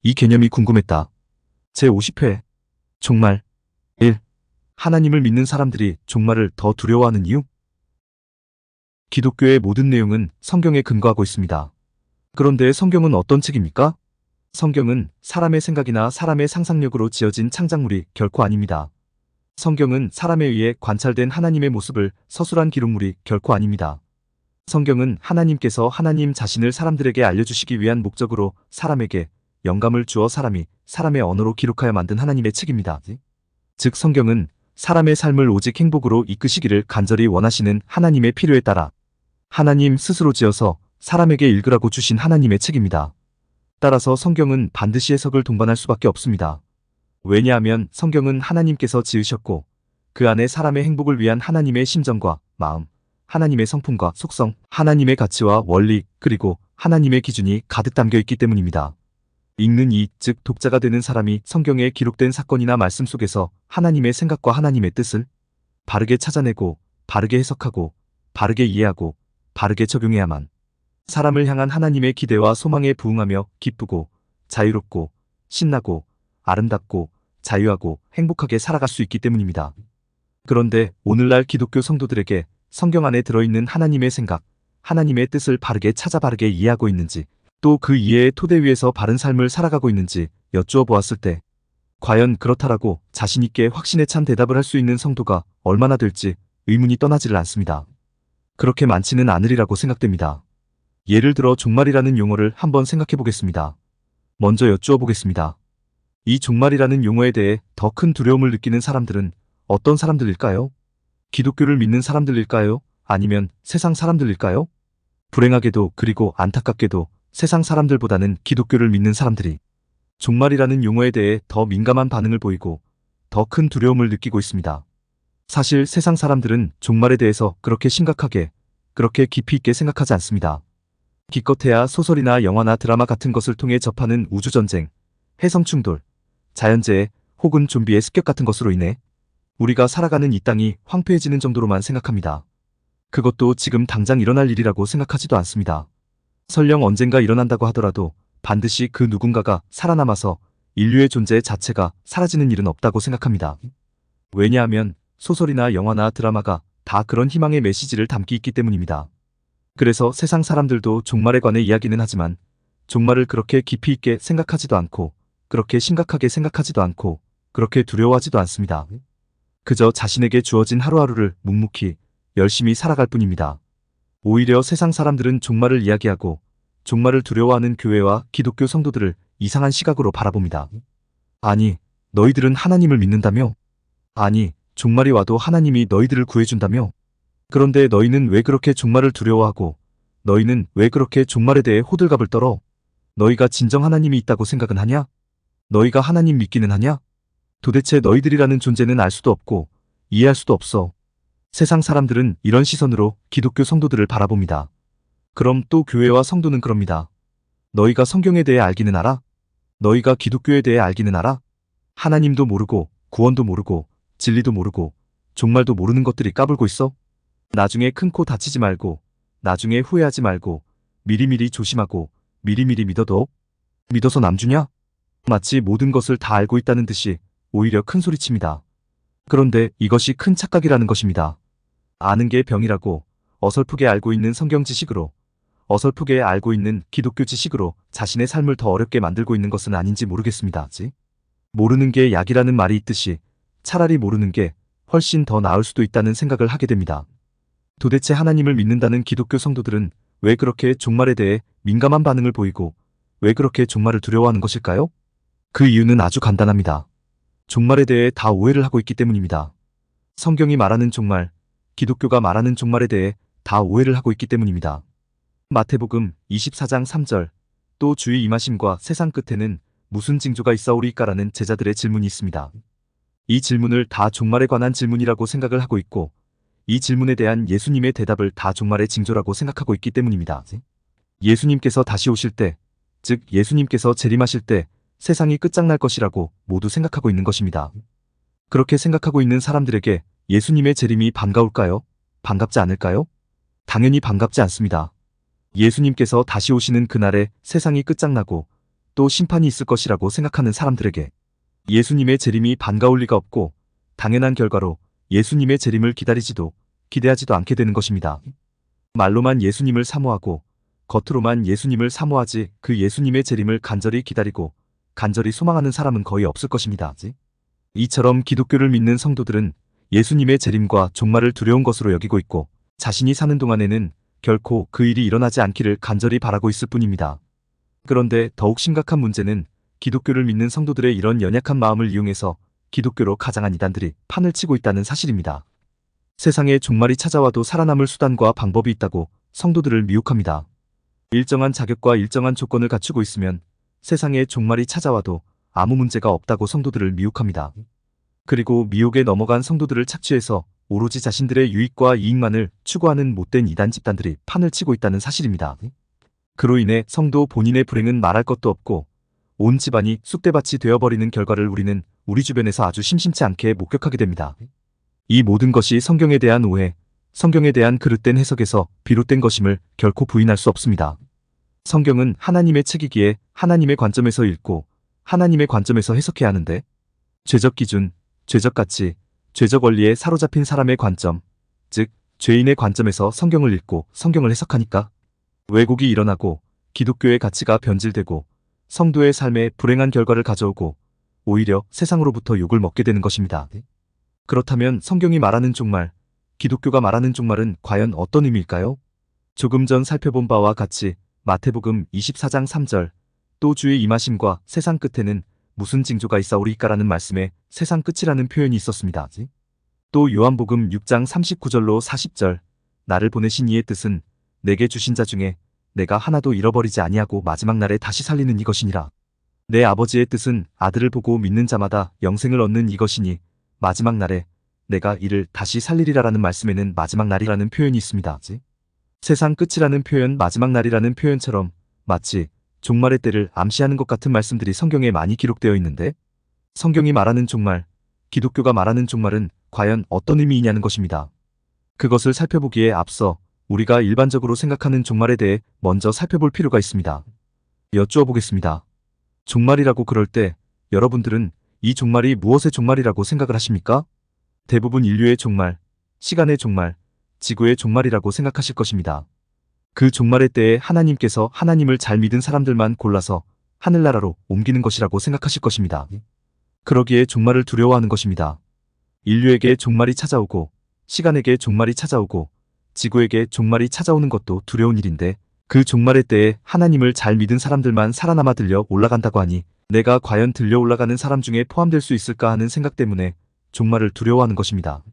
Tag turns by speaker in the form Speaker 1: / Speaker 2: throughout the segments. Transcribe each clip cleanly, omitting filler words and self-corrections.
Speaker 1: 이 개념이 궁금했다. 제50회 종말 1. 하나님을 믿는 사람들이 종말을 더 두려워하는 이유? 기독교의 모든 내용은 성경에 근거하고 있습니다. 그런데 성경은 어떤 책입니까? 성경은 사람의 생각이나 사람의 상상력으로 지어진 창작물이 결코 아닙니다. 성경은 사람에 의해 관찰된 하나님의 모습을 서술한 기록물이 결코 아닙니다. 성경은 하나님께서 하나님 자신을 사람들에게 알려주시기 위한 목적으로 사람에게 영감을 주어 사람이 사람의 언어로 기록하여 만든 하나님의 책입니다. 즉 성경은 사람의 삶을 오직 행복으로 이끄시기를 간절히 원하시는 하나님의 필요에 따라 하나님 스스로 지어서 사람에게 읽으라고 주신 하나님의 책입니다. 따라서 성경은 반드시 해석을 동반할 수밖에 없습니다. 왜냐하면 성경은 하나님께서 지으셨고 그 안에 사람의 행복을 위한 하나님의 심정과 마음, 하나님의 성품과 속성, 하나님의 가치와 원리, 그리고 하나님의 기준이 가득 담겨 있기 때문입니다. 읽는 이, 즉 독자가 되는 사람이 성경에 기록된 사건이나 말씀 속에서 하나님의 생각과 하나님의 뜻을 바르게 찾아내고 바르게 해석하고 바르게 이해하고 바르게 적용해야만 사람을 향한 하나님의 기대와 소망에 부응하며 기쁘고 자유롭고 신나고 아름답고 자유하고 행복하게 살아갈 수 있기 때문입니다. 그런데 오늘날 기독교 성도들에게 성경 안에 들어있는 하나님의 생각, 하나님의 뜻을 바르게 찾아 바르게 이해하고 있는지 또 그 이해의 토대 위에서 바른 삶을 살아가고 있는지 여쭈어 보았을 때 과연 그렇다라고 자신있게 확신에 찬 대답을 할 수 있는 성도가 얼마나 될지 의문이 떠나지를 않습니다. 그렇게 많지는 않으리라고 생각됩니다. 예를 들어 종말이라는 용어를 한번 생각해 보겠습니다. 먼저 여쭈어 보겠습니다. 이 종말이라는 용어에 대해 더 큰 두려움을 느끼는 사람들은 어떤 사람들일까요? 기독교를 믿는 사람들일까요? 아니면 세상 사람들일까요? 불행하게도 그리고 안타깝게도 세상 사람들보다는 기독교를 믿는 사람들이 종말이라는 용어에 대해 더 민감한 반응을 보이고 더 큰 두려움을 느끼고 있습니다. 사실 세상 사람들은 종말에 대해서 그렇게 심각하게, 그렇게 깊이 있게 생각하지 않습니다. 기껏해야 소설이나 영화나 드라마 같은 것을 통해 접하는 우주전쟁, 해성충돌, 자연재해 혹은 좀비의 습격 같은 것으로 인해 우리가 살아가는 이 땅이 황폐해지는 정도로만 생각합니다. 그것도 지금 당장 일어날 일이라고 생각하지도 않습니다. 설령 언젠가 일어난다고 하더라도 반드시 그 누군가가 살아남아서 인류의 존재 자체가 사라지는 일은 없다고 생각합니다. 왜냐하면 소설이나 영화나 드라마가 다 그런 희망의 메시지를 담기 있기 때문입니다. 그래서 세상 사람들도 종말에 관해 이야기는 하지만 종말을 그렇게 깊이 있게 생각하지도 않고 그렇게 심각하게 생각하지도 않고 그렇게 두려워하지도 않습니다. 그저 자신에게 주어진 하루하루를 묵묵히 열심히 살아갈 뿐입니다. 오히려 세상 사람들은 종말을 이야기하고 종말을 두려워하는 교회와 기독교 성도들을 이상한 시각으로 바라봅니다. 아니, 너희들은 하나님을 믿는다며? 아니, 종말이 와도 하나님이 너희들을 구해준다며? 그런데 너희는 왜 그렇게 종말을 두려워하고 너희는 왜 그렇게 종말에 대해 호들갑을 떨어? 너희가 진정 하나님이 있다고 생각은 하냐? 너희가 하나님 믿기는 하냐? 도대체 너희들이라는 존재는 알 수도 없고 이해할 수도 없어. 세상 사람들은 이런 시선으로 기독교 성도들을 바라봅니다. 그럼 또 교회와 성도는 그럽니다. 너희가 성경에 대해 알기는 알아? 너희가 기독교에 대해 알기는 알아? 하나님도 모르고 구원도 모르고 진리도 모르고 종말도 모르는 것들이 까불고 있어? 나중에 큰 코 다치지 말고 나중에 후회하지 말고 미리미리 조심하고 미리미리 믿어도 믿어서 남주냐? 마치 모든 것을 다 알고 있다는 듯이 오히려 큰 소리칩니다. 그런데 이것이 큰 착각이라는 것입니다. 아는 게 병이라고 어설프게 알고 있는 성경 지식으로 어설프게 알고 있는 기독교 지식으로 자신의 삶을 더 어렵게 만들고 있는 것은 아닌지 모르겠습니다. 모르는 게 약이라는 말이 있듯이 차라리 모르는 게 훨씬 더 나을 수도 있다는 생각을 하게 됩니다. 도대체 하나님을 믿는다는 기독교 성도들은 왜 그렇게 종말에 대해 민감한 반응을 보이고 왜 그렇게 종말을 두려워하는 것일까요? 그 이유는 아주 간단합니다. 종말에 대해 다 오해를 하고 있기 때문입니다. 성경이 말하는 종말, 기독교가 말하는 종말에 대해 다 오해를 하고 있기 때문입니다. 마태복음 24장 3절, 또 주의 임하심과 세상 끝에는 무슨 징조가 있사오리이까라는 제자들의 질문이 있습니다. 이 질문을 다 종말에 관한 질문이라고 생각을 하고 있고 이 질문에 대한 예수님의 대답을 다 종말의 징조라고 생각하고 있기 때문입니다. 예수님께서 다시 오실 때, 즉 예수님께서 재림하실 때 세상이 끝장날 것이라고 모두 생각하고 있는 것입니다. 그렇게 생각하고 있는 사람들에게 예수님의 재림이 반가울까요? 반갑지 않을까요? 당연히 반갑지 않습니다. 예수님께서 다시 오시는 그날에 세상이 끝장나고 또 심판이 있을 것이라고 생각하는 사람들에게 예수님의 재림이 반가울 리가 없고 당연한 결과로 예수님의 재림을 기다리지도 기대하지도 않게 되는 것입니다. 말로만 예수님을 사모하고 겉으로만 예수님을 사모하지 그 예수님의 재림을 간절히 기다리고 간절히 소망하는 사람은 거의 없을 것입니다. 이처럼 기독교를 믿는 성도들은 예수님의 재림과 종말을 두려운 것으로 여기고 있고 자신이 사는 동안에는 결코 그 일이 일어나지 않기를 간절히 바라고 있을 뿐입니다. 그런데 더욱 심각한 문제는 기독교를 믿는 성도들의 이런 연약한 마음을 이용해서 기독교로 가장한 이단들이 판을 치고 있다는 사실입니다. 세상에 종말이 찾아와도 살아남을 수단과 방법이 있다고 성도들을 미혹합니다. 일정한 자격과 일정한 조건을 갖추고 있으면 세상에 종말이 찾아와도 아무 문제가 없다고 성도들을 미혹합니다. 그리고 미혹에 넘어간 성도들을 착취해서 오로지 자신들의 유익과 이익만을 추구하는 못된 이단 집단들이 판을 치고 있다는 사실입니다. 그로 인해 성도 본인의 불행은 말할 것도 없고 온 집안이 쑥대밭이 되어버리는 결과를 우리는 우리 주변에서 아주 심심치 않게 목격하게 됩니다. 이 모든 것이 성경에 대한 오해, 성경에 대한 그릇된 해석에서 비롯된 것임을 결코 부인할 수 없습니다. 성경은 하나님의 책이기에 하나님의 관점에서 읽고 하나님의 관점에서 해석해야 하는데 죄적 기준, 죄적 가치, 죄적 원리에 사로잡힌 사람의 관점, 즉 죄인의 관점에서 성경을 읽고 성경을 해석하니까 왜곡이 일어나고 기독교의 가치가 변질되고 성도의 삶에 불행한 결과를 가져오고 오히려 세상으로부터 욕을 먹게 되는 것입니다. 그렇다면 성경이 말하는 종말, 기독교가 말하는 종말은 과연 어떤 의미일까요? 조금 전 살펴본 바와 같이 마태복음 24장 3절 또 주의 임하심과 세상 끝에는 무슨 징조가 있사오리이까라는 말씀에 세상 끝이라는 표현이 있었습니다. 또 요한복음 6장 39절로 40절 나를 보내신 이의 뜻은 내게 주신 자 중에 내가 하나도 잃어버리지 아니하고 마지막 날에 다시 살리는 이것이니라. 내 아버지의 뜻은 아들을 보고 믿는 자마다 영생을 얻는 이것이니 마지막 날에 내가 이를 다시 살리리라라는 말씀에는 마지막 날이라는 표현이 있습니다. 세상 끝이라는 표현, 마지막 날이라는 표현처럼 마치 종말의 때를 암시하는 것 같은 말씀들이 성경에 많이 기록되어 있는데 성경이 말하는 종말, 기독교가 말하는 종말은 과연 어떤 의미이냐는 것입니다. 그것을 살펴보기에 앞서 우리가 일반적으로 생각하는 종말에 대해 먼저 살펴볼 필요가 있습니다. 여쭈어 보겠습니다. 종말이라고 그럴 때 여러분들은 이 종말이 무엇의 종말이라고 생각을 하십니까? 대부분 인류의 종말, 시간의 종말, 지구의 종말이라고 생각하실 것입니다. 그 종말의 때에 하나님께서 하나님을 잘 믿은 사람들만 골라서 하늘나라로 옮기는 것이라고 생각하실 것입니다. 그러기에 종말을 두려워하는 것입니다. 인류에게 종말이 찾아오고 시간에게 종말이 찾아오고 지구에게 종말이 찾아오는 것도 두려운 일인데 그 종말의 때에 하나님을 잘 믿은 사람들만 살아남아 들려 올라간다고 하니 내가 과연 들려 올라가는 사람 중에 포함될 수 있을까 하는 생각 때문에 종말을 두려워하는 것입니다.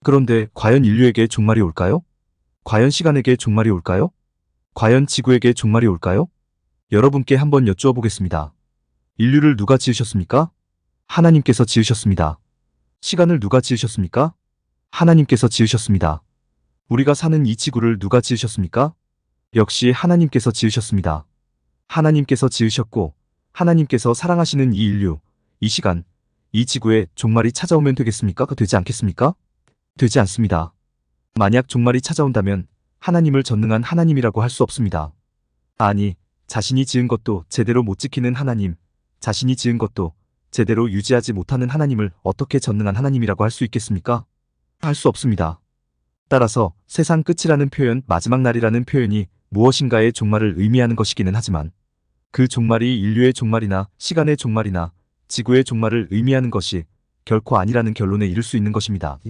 Speaker 1: 그런데 과연 인류에게 종말이 올까요? 과연 시간에게 종말이 올까요? 과연 지구에게 종말이 올까요? 여러분께 한번 여쭈어 보겠습니다. 인류를 누가 지으셨습니까? 하나님께서 지으셨습니다. 시간을 누가 지으셨습니까? 하나님께서 지으셨습니다. 우리가 사는 이 지구를 누가 지으셨습니까? 역시 하나님께서 지으셨습니다. 하나님께서 지으셨고 하나님께서 사랑하시는 이 인류, 이 시간, 이 지구에 종말이 찾아오면 되겠습니까? 되지 않겠습니까? 되지 않습니다. 만약 종말이 찾아온다면 하나님을 전능한 하나님이라고 할 수 없습니다. 아니, 자신이 지은 것도 제대로 못 지키는 하나님, 자신이 지은 것도 제대로 유지하지 못하는 하나님을 어떻게 전능한 하나님이라고 할 수 있겠습니까? 할 수 없습니다. 따라서 세상 끝이라는 표현, 마지막 날이라는 표현이 무엇인가의 종말을 의미하는 것이기는 하지만 그 종말이 인류의 종말이나 시간의 종말이나 지구의 종말을 의미하는 것이 결코 아니라는 결론에 이를 수 있는 것입니다.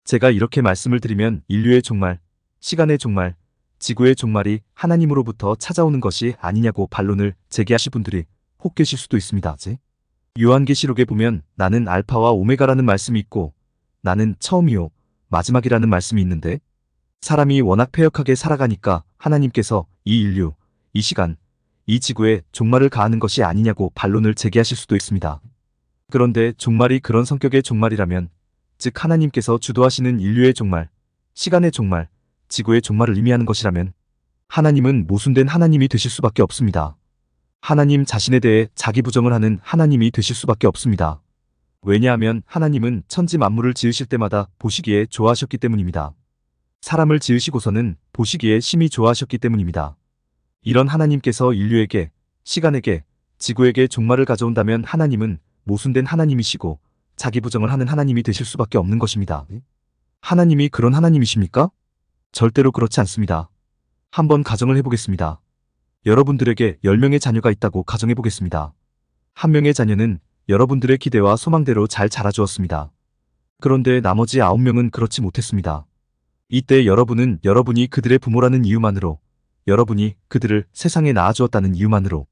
Speaker 1: 제가 이렇게 말씀을 드리면 인류의 종말, 시간의 종말, 지구의 종말이 하나님으로부터 찾아오는 것이 아니냐고 반론을 제기하실 분들이 혹 계실 수도 있습니다. 요한계시록에 보면 나는 알파와 오메가라는 말씀이 있고 나는 처음이요 마지막이라는 말씀이 있는데 사람이 워낙 패역하게 살아가니까 하나님께서 이 인류, 이 시간, 이 지구에 종말을 가하는 것이 아니냐고 반론을 제기하실 수도 있습니다. 그런데 종말이 그런 성격의 종말이라면 즉 하나님께서 주도하시는 인류의 종말, 시간의 종말, 지구의 종말을 의미하는 것이라면 하나님은 모순된 하나님이 되실 수밖에 없습니다. 하나님 자신에 대해 자기 부정을 하는 하나님이 되실 수밖에 없습니다. 왜냐하면 하나님은 천지 만물을 지으실 때마다 보시기에 좋아하셨기 때문입니다. 사람을 지으시고서는 보시기에 심히 좋아하셨기 때문입니다. 이런 하나님께서 인류에게, 시간에게, 지구에게 종말을 가져온다면 하나님은 모순된 하나님이시고 자기 부정을 하는 하나님이 되실 수밖에 없는 것입니다. 하나님이 그런 하나님이십니까? 절대로 그렇지 않습니다. 한번 가정을 해보겠습니다. 여러분들에게 10명의 자녀가 있다고 가정해보겠습니다. 한 명의 자녀는 여러분들의 기대와 소망대로 잘 자라주었습니다. 그런데 나머지 9명은 그렇지 못했습니다. 이때 여러분은 여러분이 그들의 부모라는 이유만으로, 여러분이 그들을 세상에 낳아주었다는 이유만으로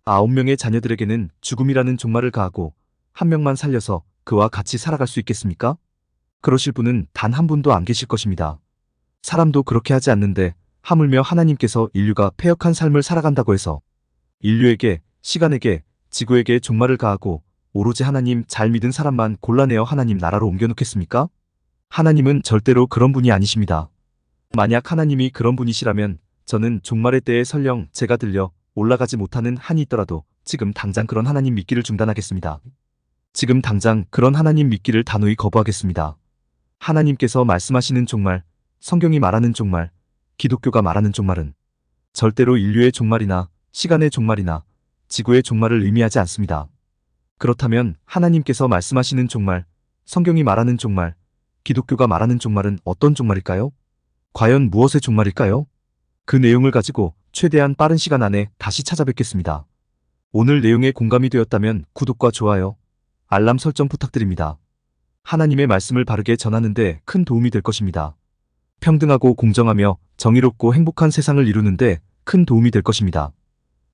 Speaker 1: 9명의 자녀들에게는 죽음이라는 종말을 가하고 한 명만 살려서 그와 같이 살아갈 수 있겠습니까? 그러실 분은 단 한 분도 안 계실 것입니다. 사람도 그렇게 하지 않는데 하물며 하나님께서 인류가 패역한 삶을 살아간다고 해서 인류에게, 시간에게, 지구에게 종말을 가하고 오로지 하나님 잘 믿은 사람만 골라내어 하나님 나라로 옮겨놓겠습니까? 하나님은 절대로 그런 분이 아니십니다. 만약 하나님이 그런 분이시라면 저는 종말의 때에 설령 제가 들려 올라가지 못하는 한이 있더라도 지금 당장 그런 하나님 믿기를 중단하겠습니다. 지금 당장 그런 하나님 믿기를 단호히 거부하겠습니다. 하나님께서 말씀하시는 종말, 성경이 말하는 종말, 기독교가 말하는 종말은 절대로 인류의 종말이나 시간의 종말이나 지구의 종말을 의미하지 않습니다. 그렇다면 하나님께서 말씀하시는 종말, 성경이 말하는 종말, 기독교가 말하는 종말은 어떤 종말일까요? 과연 무엇의 종말일까요? 그 내용을 가지고 최대한 빠른 시간 안에 다시 찾아뵙겠습니다. 오늘 내용에 공감이 되었다면 구독과 좋아요, 알람 설정 부탁드립니다. 하나님의 말씀을 바르게 전하는 데 큰 도움이 될 것입니다. 평등하고 공정하며 정의롭고 행복한 세상을 이루는 데 큰 도움이 될 것입니다.